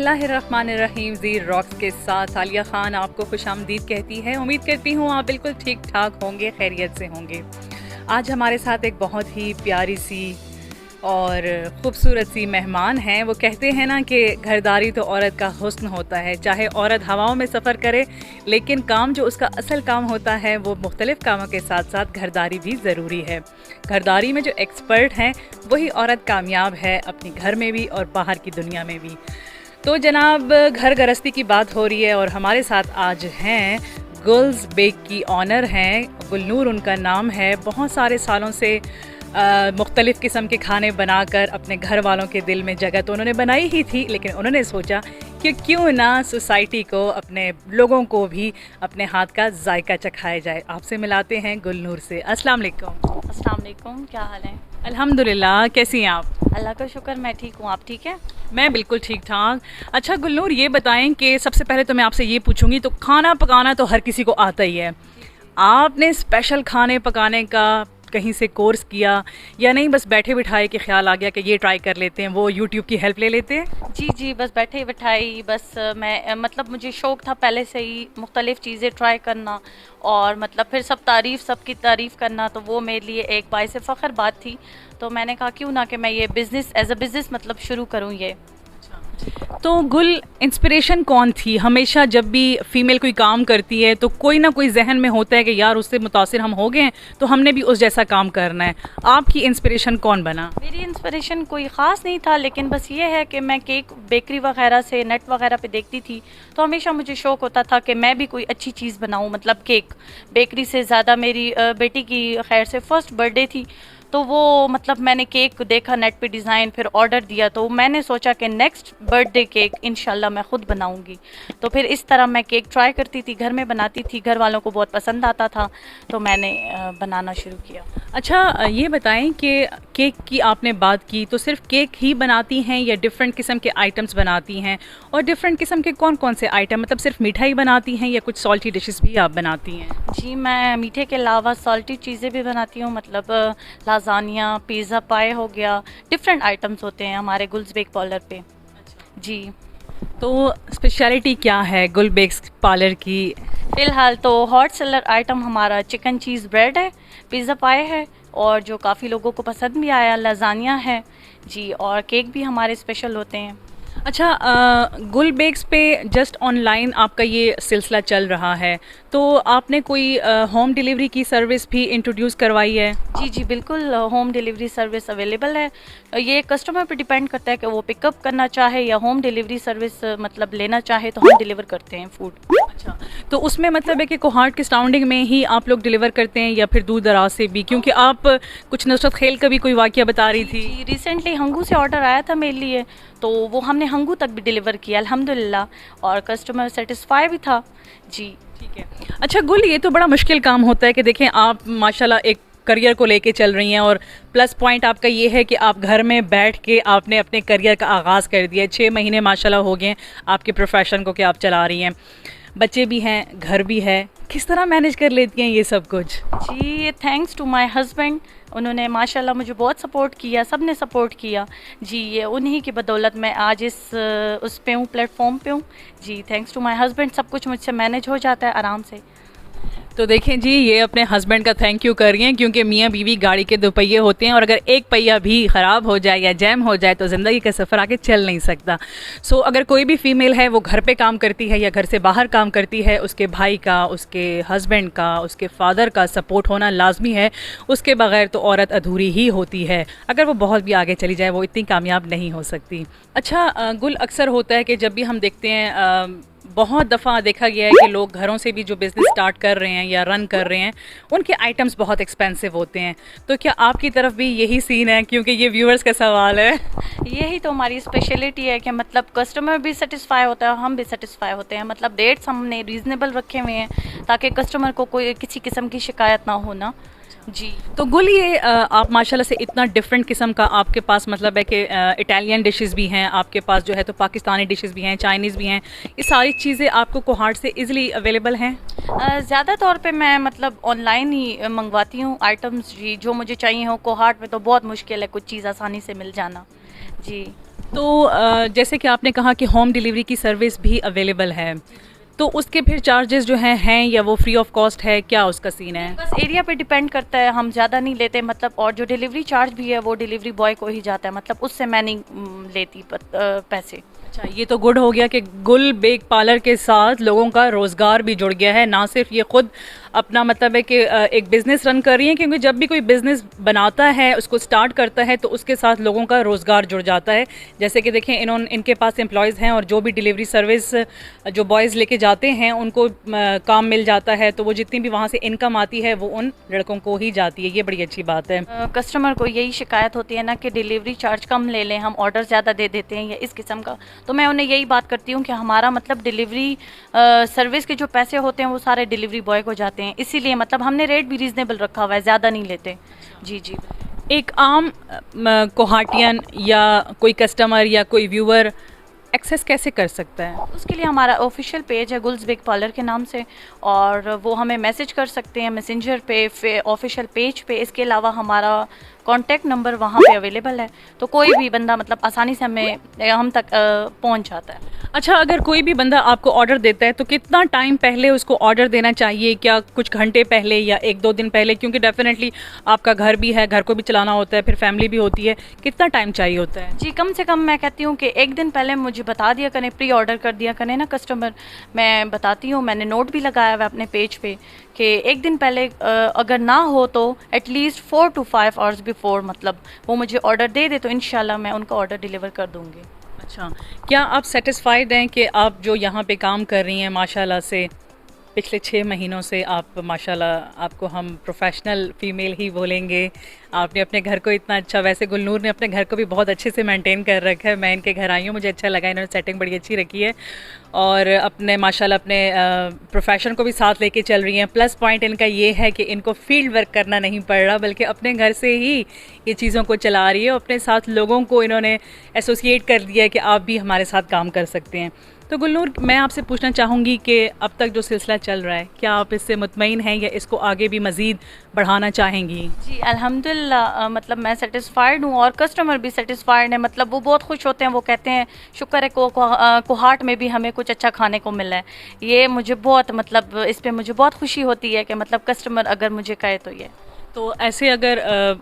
बिस्मिल्लाहिर्रहमानिर्रहीम ज़ी रॉक्स के साथ आलिया ख़ान आपको खुशामदीद कहती है। उम्मीद करती हूँ आप बिल्कुल ठीक ठाक होंगे, खैरियत से होंगे। आज हमारे साथ एक बहुत ही प्यारी सी और ख़ूबसूरत सी मेहमान हैं। वो कहते हैं ना कि घरदारी तो औरत का हुस्न होता है। चाहे औरत हवाओं में सफ़र करे, लेकिन काम जो उसका असल काम होता है वो मुख्तलिफ़ कामों के साथ साथ घरदारी भी ज़रूरी है। घरदारी में जो एक्सपर्ट हैं वही औरत कामयाब है, अपने घर में भी और बाहर की दुनिया में भी। तो जनाब, घर गृहस्थी की बात हो रही है और हमारे साथ आज हैं गुल्स बेक की ऑनर हैं। गुलनूर उनका नाम है। बहुत सारे सालों से मुख्तलिफ़ किस्म के खाने बनाकर अपने घर वालों के दिल में जगह तो उन्होंने बनाई ही थी, लेकिन उन्होंने सोचा कि क्यों ना सोसाइटी को, अपने लोगों को भी अपने हाथ का जायका चखाया जाए। आपसे मिलाते हैं गुलनूर से। अस्सलाम वालेकुम। अस्सलाम वालेकुम, क्या हाल है? अल्हम्दुलिल्लाह, कैसी हैं आप? अल्लाह का शुक्र, मैं ठीक हूँ। आप ठीक है? मैं बिल्कुल ठीक ठाक। अच्छा गुलनूर, ये बताएं कि सबसे पहले तो मैं आपसे ये पूछूंगी, तो खाना पकाना तो हर किसी को आता ही है। आपने स्पेशल खाने पकाने का कहीं से कोर्स किया या नहीं, बस बैठे बिठाए के ख्याल आ गया कि ये ट्राई कर लेते हैं, वो यूट्यूब की हेल्प ले लेते हैं? जी, बस बैठे बिठाई, बस मैं मतलब मुझे शौक़ था पहले से ही मुख्तलिफ़ चीज़ें ट्राई करना और मतलब फिर सबकी तारीफ़ करना, तो वो मेरे लिए एक बाइस फ़ख्र बात थी। तो मैंने कहा क्यों ना कि मैं ये बिज़नेस एज अ बिज़नेस मतलब शुरू करूँ ये। तो गुल, इंस्पिरेशन कौन थी? हमेशा जब भी फ़ीमेल कोई काम करती है तो कोई ना कोई जहन में होता है कि यार उससे मुतासिर हम हो गए हैं तो हमने भी उस जैसा काम करना है। आपकी इंस्पिरेशन कौन बना? मेरी इंस्पिरेशन कोई ख़ास नहीं था, लेकिन बस ये है कि मैं केक बेकरी वगैरह से, नेट वगैरह पे देखती थी, तो हमेशा मुझे शौक़ होता था कि मैं भी कोई अच्छी चीज़ बनाऊँ। मतलब केक बेकरी से ज़्यादा, मेरी बेटी की खैर से फर्स्ट बर्थडे थी, तो वो मतलब मैंने केक देखा नेट पे डिज़ाइन, फिर ऑर्डर दिया, तो मैंने सोचा कि नेक्स्ट बर्थडे केक इंशाल्लाह मैं ख़ुद बनाऊंगी। तो फिर इस तरह मैं केक ट्राई करती थी, घर में बनाती थी, घर वालों को बहुत पसंद आता था, तो मैंने बनाना शुरू किया। अच्छा, ये बताएं कि केक की आपने बात की, तो सिर्फ केक ही बनाती हैं या डिफरेंट किस्म के आइटम्स बनाती हैं? और डिफरेंट किस्म के कौन कौन से आइटम, मतलब सिर्फ मिठाई बनाती हैं या कुछ सॉल्टी डिशेस भी आप बनाती हैं? जी, मैं मीठे के अलावा सॉल्टी चीज़ें भी बनाती हूँ, मतलब लाज़ानिया, पिज़्ज़ा पाए हो गया, डिफरेंट आइटम्स होते हैं हमारे गुल्स बेक पार्लर पे। जी, तो स्पेशलिटी क्या है गुल बेक्स पार्लर की? फ़िलहाल तो हॉट सेलर आइटम हमारा चिकन चीज़ ब्रेड है, पिज़्ज़ा पाए है, और जो काफ़ी लोगों को पसंद भी आया लाज़ानिया है जी, और केक भी हमारे स्पेशल होते हैं। अच्छा, गुल बेक्स पे जस्ट ऑनलाइन आपका ये सिलसिला चल रहा है, तो आपने कोई होम डिलीवरी की सर्विस भी इंट्रोड्यूस करवाई है? जी, बिल्कुल, होम डिलीवरी सर्विस अवेलेबल है। ये कस्टमर पे डिपेंड करता है कि वो पिकअप करना चाहे या होम डिलीवरी सर्विस मतलब लेना चाहे, तो हम डिलीवर करते हैं फूड। अच्छा, तो उसमें मतलब है कि कोहाट के सराउंडिंग में ही आप लोग डिलीवर करते हैं या फिर दूर दराज से भी? क्योंकि आप कुछ नुसरत खेल का भी कोई वाक़या बता रही थी। जी, रिसेंटली हंगू से ऑर्डर आया था मेरे लिए, तो वो हमने हंगू तक भी डिलीवर किया अल्हम्दुलिल्लाह, और कस्टमर सेटिस्फाई भी था। जी, ठीक है। अच्छा गुल, ये तो बड़ा मुश्किल काम होता है कि देखें आप माशाल्लाह एक करियर को लेके चल रही हैं, और प्लस पॉइंट आपका ये है कि आप घर में बैठ के आपने अपने करियर का आगाज़ कर दिया। 6 महीने माशाल्लाह हो गए आपके प्रोफेशन को कि आप चला रही हैं, बच्चे भी हैं, घर भी है। किस तरह मैनेज कर लेती हैं ये सब कुछ? जी, थैंक्स टू माय हस्बैंड, उन्होंने माशाल्लाह मुझे बहुत सपोर्ट किया, सब ने सपोर्ट किया जी। ये उन्हीं की बदौलत मैं आज उस पे हूँ, प्लेटफॉर्म पे हूँ जी। थैंक्स टू माय हस्बैंड सब कुछ मुझसे मैनेज हो जाता है आराम से। तो देखें जी, ये अपने हस्बैंड का थैंक यू कर रही हैं, क्योंकि मियाँ बीवी गाड़ी के 2 पहिए होते हैं और अगर एक पहिया भी ख़राब हो जाए या जैम हो जाए तो ज़िंदगी का सफ़र आगे चल नहीं सकता। सो अगर कोई भी फ़ीमेल है वो घर पे काम करती है या घर से बाहर काम करती है, उसके भाई का, उसके हस्बैंड का, उसके फादर का सपोर्ट होना लाजमी है। उसके बगैर तो औरत अधूरी ही होती है। अगर वो बहुत भी आगे चली जाए वो इतनी कामयाब नहीं हो सकती। अच्छा गुल, अक्सर होता है कि जब भी हम देखते हैं, बहुत दफ़ा देखा गया है कि लोग घरों से भी जो बिज़नेस स्टार्ट कर रहे हैं या रन कर रहे हैं, उनके आइटम्स बहुत एक्सपेंसिव होते हैं। तो क्या आपकी तरफ भी यही सीन है? क्योंकि ये व्यूअर्स का सवाल है। यही तो हमारी स्पेशलिटी है कि मतलब कस्टमर भी सेटिस्फाई होता है, हम भी सेटिस्फाई होते हैं। मतलब रेट्स हमने रीज़नेबल रखे हुए हैं ताकि कस्टमर को कोई किसी किस्म की शिकायत ना हो ना जी। तो गुल, ये आप माशाल्लाह से इतना डिफरेंट किस्म का आपके पास मतलब है कि इटालियन डिशेस भी हैं आपके पास, जो है तो पाकिस्तानी डिशेस भी हैं, चाइनीज़ भी हैं, ये सारी चीज़ें आपको कोहाट से इजीली अवेलेबल हैं? ज़्यादा तौर पे मैं मतलब ऑनलाइन ही मंगवाती हूँ आइटम्स जी। जो मुझे चाहिए हो, कोहाट में तो बहुत मुश्किल है कुछ चीज़ आसानी से मिल जाना जी। तो जैसे कि आपने कहा कि होम डिलीवरी की सर्विस भी अवेलेबल है, तो उसके फिर चार्जेस जो हैं या वो फ्री ऑफ कॉस्ट है, क्या उसका सीन है? बस एरिया पे डिपेंड करता है, हम ज़्यादा नहीं लेते मतलब, और जो डिलीवरी चार्ज भी है वो डिलीवरी बॉय को ही जाता है, मतलब उससे मैं नहीं लेती पैसे। अच्छा, ये तो गुड हो गया कि गुल बेक पार्लर के साथ लोगों का रोज़गार भी जुड़ गया है। ना सिर्फ ये खुद अपना मतलब है कि एक बिज़नेस रन कर रही हैं, क्योंकि जब भी कोई बिज़नेस बनाता है, उसको स्टार्ट करता है, तो उसके साथ लोगों का रोज़गार जुड़ जाता है। जैसे कि देखें, इनके पास एम्प्लॉयज़ हैं और जो भी डिलीवरी सर्विस जो बॉयज़ लेके जाते हैं उनको काम मिल जाता है, तो वो जितनी भी वहाँ से इनकम आती है वो उन लड़कों को ही जाती है। ये बड़ी अच्छी बात है। कस्टमर को यही शिकायत होती है ना कि डिलीवरी चार्ज कम ले लें, हम ऑर्डर ज़्यादा दे देते हैं या इस किस्म का। तो मैं उन्हें यही बात करती हूँ कि हमारा मतलब डिलीवरी सर्विस के जो पैसे होते हैं वो सारे डिलीवरी बॉय को जाते हैं, इसीलिए मतलब हमने रेट भी रीज़नेबल रखा हुआ है, ज़्यादा नहीं लेते। जी जी। एक आम कोहाटियन या कोई कस्टमर या कोई व्यूअर एक्सेस कैसे कर सकता है? उसके लिए हमारा ऑफिशियल पेज है गुल्स बेक पार्लर के नाम से, और वो हमें मैसेज कर सकते हैं मैसेंजर पे ऑफिशियल पेज पे। इसके अलावा हमारा कॉन्टैक्ट नंबर वहाँ पे अवेलेबल है, तो कोई भी बंदा मतलब आसानी से हम तक पहुँच जाता है। अच्छा, अगर कोई भी बंदा आपको ऑर्डर देता है तो कितना टाइम पहले उसको ऑर्डर देना चाहिए? क्या कुछ घंटे पहले या 1-2 दिन पहले? क्योंकि डेफिनेटली आपका घर भी है, घर को भी चलाना होता है, फिर फैमिली भी होती है, कितना टाइम चाहिए होता है? जी, कम से कम मैं कहती हूँ कि 1 दिन पहले मुझे बता दिया करें, प्री ऑर्डर कर दिया करें ना कस्टमर। मैं बताती हूँ, मैंने नोट भी लगाया हुआ है अपने पेज पे कि 1 दिन पहले अगर ना हो तो एटलीस्ट 4 to 5 आवर्स बिफोर मतलब वो मुझे ऑर्डर दे दे, तो इंशाल्लाह मैं उनका ऑर्डर डिलीवर कर दूँगी। अच्छा, क्या आप सेटिस्फाइड हैं कि आप जो यहाँ पे काम कर रही हैं माशाल्लाह से, पिछले 6 महीनों से आप माशाल्लाह, आपको हम प्रोफेशनल फ़ीमेल ही बोलेंगे। आपने अपने घर को इतना अच्छा, वैसे गुलनूर ने अपने घर को भी बहुत अच्छे से मेंटेन कर रखा है। मैं इनके घर आई हूँ, मुझे अच्छा लगा, इन्होंने सेटिंग बड़ी अच्छी रखी है और अपने माशाल्लाह अपने प्रोफेशन को भी साथ लेके चल रही हैं। प्लस पॉइंट इनका ये है कि इनको फील्ड वर्क करना नहीं पड़ रहा, बल्कि अपने घर से ही ये चीज़ों को चला रही है। अपने साथ लोगों को इन्होंने एसोसिएट कर दिया है कि आप भी हमारे साथ काम कर सकते हैं। तो गुलनूर, मैं आपसे पूछना चाहूँगी कि अब तक जो सिलसिला चल रहा है, क्या आप इससे मुतमईन हैं या इसको आगे भी मज़ीद बढ़ाना चाहेंगी? जी अल्हम्दुलिल्लाह, मतलब मैं सेटिस्फाइड हूँ और कस्टमर भी सेटिस्फाइड है, मतलब वो बहुत खुश होते हैं। वो कहते हैं शुक्र है कोहाट में भी हमें कुछ अच्छा खाने को मिला है। ये मुझे बहुत मतलब इस पे मुझे बहुत खुशी होती है कि मतलब कस्टमर अगर मुझे कहे तो ये। तो ऐसे अगर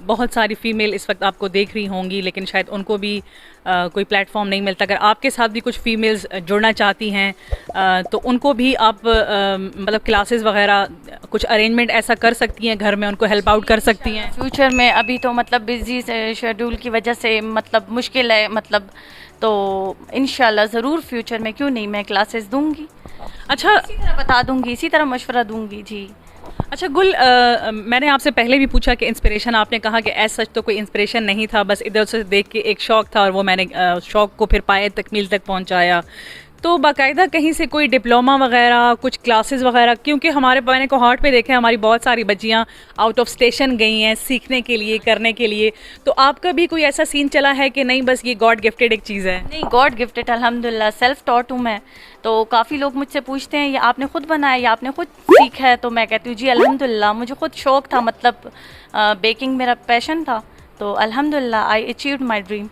बहुत सारी फ़ीमेल इस वक्त आपको देख रही होंगी, लेकिन शायद उनको भी कोई प्लेटफॉर्म नहीं मिलता, अगर आपके साथ भी कुछ फ़ीमेल्स जुड़ना चाहती हैं तो उनको भी आप मतलब क्लासेस वगैरह कुछ अरेंजमेंट ऐसा कर सकती हैं, घर में उनको हेल्प आउट कर सकती हैं? फ्यूचर में अभी तो मतलब बिजी शेड्यूल की वजह से मतलब मुश्किल है मतलब, तो इंशाल्लाह ज़रूर फ्यूचर में क्यों नहीं मैं क्लासेस दूंगी। अच्छा, इसी तरह बता दूंगी, इसी तरह मशवरा दूंगी। जी। अच्छा गुल, मैंने आपसे पहले भी पूछा कि इंस्पिरेशन, आपने कहा कि एज सच तो कोई इंस्पिरेशन नहीं था, बस इधर से देख के एक शौक़ था और वो मैंने शौक़ को फिर पाए तकमील तक पहुंचाया। तो बाकायदा कहीं से कोई डिप्लोमा वगैरह, कुछ क्लासेस वगैरह? क्योंकि मैंने कोहाट में देखा है, हमारी बहुत सारी बच्चियाँ आउट ऑफ स्टेशन गई हैं सीखने के लिए, करने के लिए। तो आपका भी कोई ऐसा सीन चला है कि नहीं बस ये गॉड गिफ्टेड एक चीज़ है? नहीं, गॉड गिफ्टेड अल्हम्दुलिल्लाह, सेल्फ टॉट हूँ मैं। तो काफ़ी लोग मुझसे पूछते हैं ये आपने खुद बनाया या आपने खुद सीखा है, तो मैं कहती हूँ जी अल्हम्दुलिल्लाह, मुझे खुद शौक़ था, मतलब बेकिंग मेरा पैशन था, तो अल्हम्दुलिल्लाह आई अचीव्ड माई ड्रीम।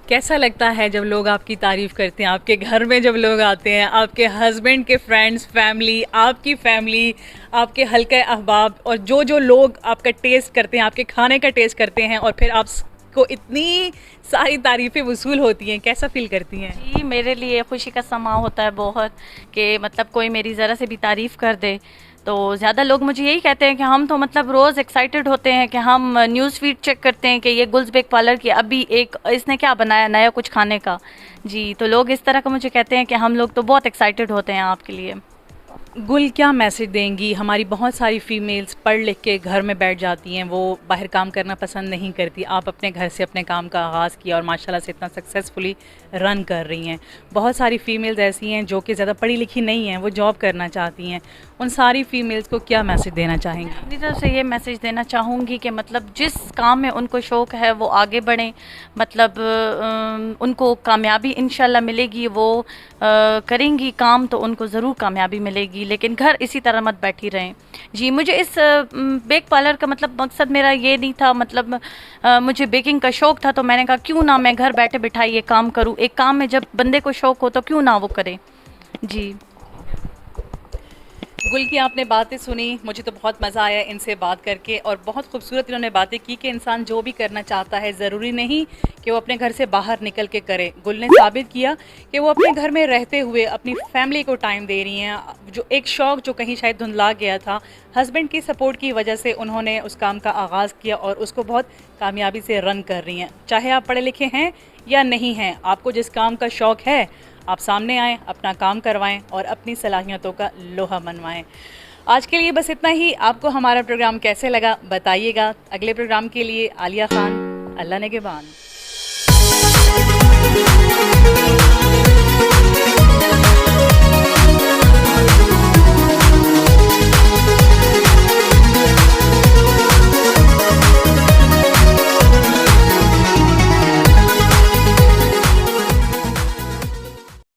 कैसा लगता है जब लोग आपकी तारीफ़ करते हैं? आपके घर में जब लोग आते हैं, आपके हस्बैंड के फ्रेंड्स, फैमिली, आपकी फैमिली, आपके हल्के अहबाब, और जो जो लोग आपका टेस्ट करते हैं, आपके खाने का टेस्ट करते हैं, और फिर आपको इतनी सारी तारीफ़ें वसूल होती हैं, कैसा फ़ील करती हैं? जी, मेरे लिए खुशी का समा होता है बहुत कि मतलब कोई मेरी ज़रा से भी तारीफ़ कर दे। तो ज़्यादा लोग मुझे यही कहते हैं कि हम तो मतलब रोज़ एक्साइटेड होते हैं कि हम न्यूज़ फीड चेक करते हैं कि ये गुल्स बेक पार्लर की अभी एक इसने क्या बनाया नया कुछ खाने का। जी, तो लोग इस तरह का मुझे कहते हैं कि हम लोग तो बहुत एक्साइटेड होते हैं आपके लिए। गुल, क्या मैसेज देंगी? हमारी बहुत सारी फ़ीमेल्स पढ़ लिख के घर में बैठ जाती हैं, वो बाहर काम करना पसंद नहीं करती। आप अपने घर से अपने काम का आगाज़ किया और माशाल्लाह से इतना सक्सेसफुली रन कर रही हैं। बहुत सारी फ़ीमेल्स ऐसी हैं जो कि ज़्यादा पढ़ी लिखी नहीं हैं, वो जॉब करना चाहती हैं। उन सारी फ़ीमेल्स को क्या मैसेज देना चाहेंगी? अपनी तरफ से ये मैसेज देना चाहूँगी कि मतलब जिस काम में उनको शौक़ है वो आगे बढ़ें, मतलब उनको कामयाबी इंशाल्लाह मिलेगी, वो करेंगी काम तो उनको ज़रूर कामयाबी मिलेगी। लेकिन घर इसी तरह मत बैठी रहें जी, मुझे इस बेक पार्लर का मतलब मकसद मेरा ये नहीं था, मतलब मुझे बेकिंग का शौक़ था, तो मैंने कहा क्यों ना मैं घर बैठे बिठाई ये काम करूँ। एक काम में जब बंदे को शौक़ हो तो क्यों ना वो करे। जी। गुल की आपने बातें सुनी, मुझे तो बहुत मज़ा आया इनसे बात करके, और बहुत खूबसूरत इन्होंने बातें की कि इंसान जो भी करना चाहता है ज़रूरी नहीं कि वो अपने घर से बाहर निकल के करे। गुल ने साबित किया कि वो अपने घर में रहते हुए अपनी फैमिली को टाइम दे रही हैं। जो एक शौक़ जो कहीं शायद धुंधला गया था, हस्बैंड की सपोर्ट की वजह से उन्होंने उस काम का आगाज़ किया और उसको बहुत कामयाबी से रन कर रही हैं। चाहे आप पढ़े लिखे हैं या नहीं हैं, आपको जिस काम का शौक़ है आप सामने आएँ, अपना काम करवाएं और अपनी सलाहियतों का लोहा मनवाएं। आज के लिए बस इतना ही। आपको हमारा प्रोग्राम कैसे लगा बताइएगा। अगले प्रोग्राम के लिए आलिया खान, अल्लाह नेगेबान।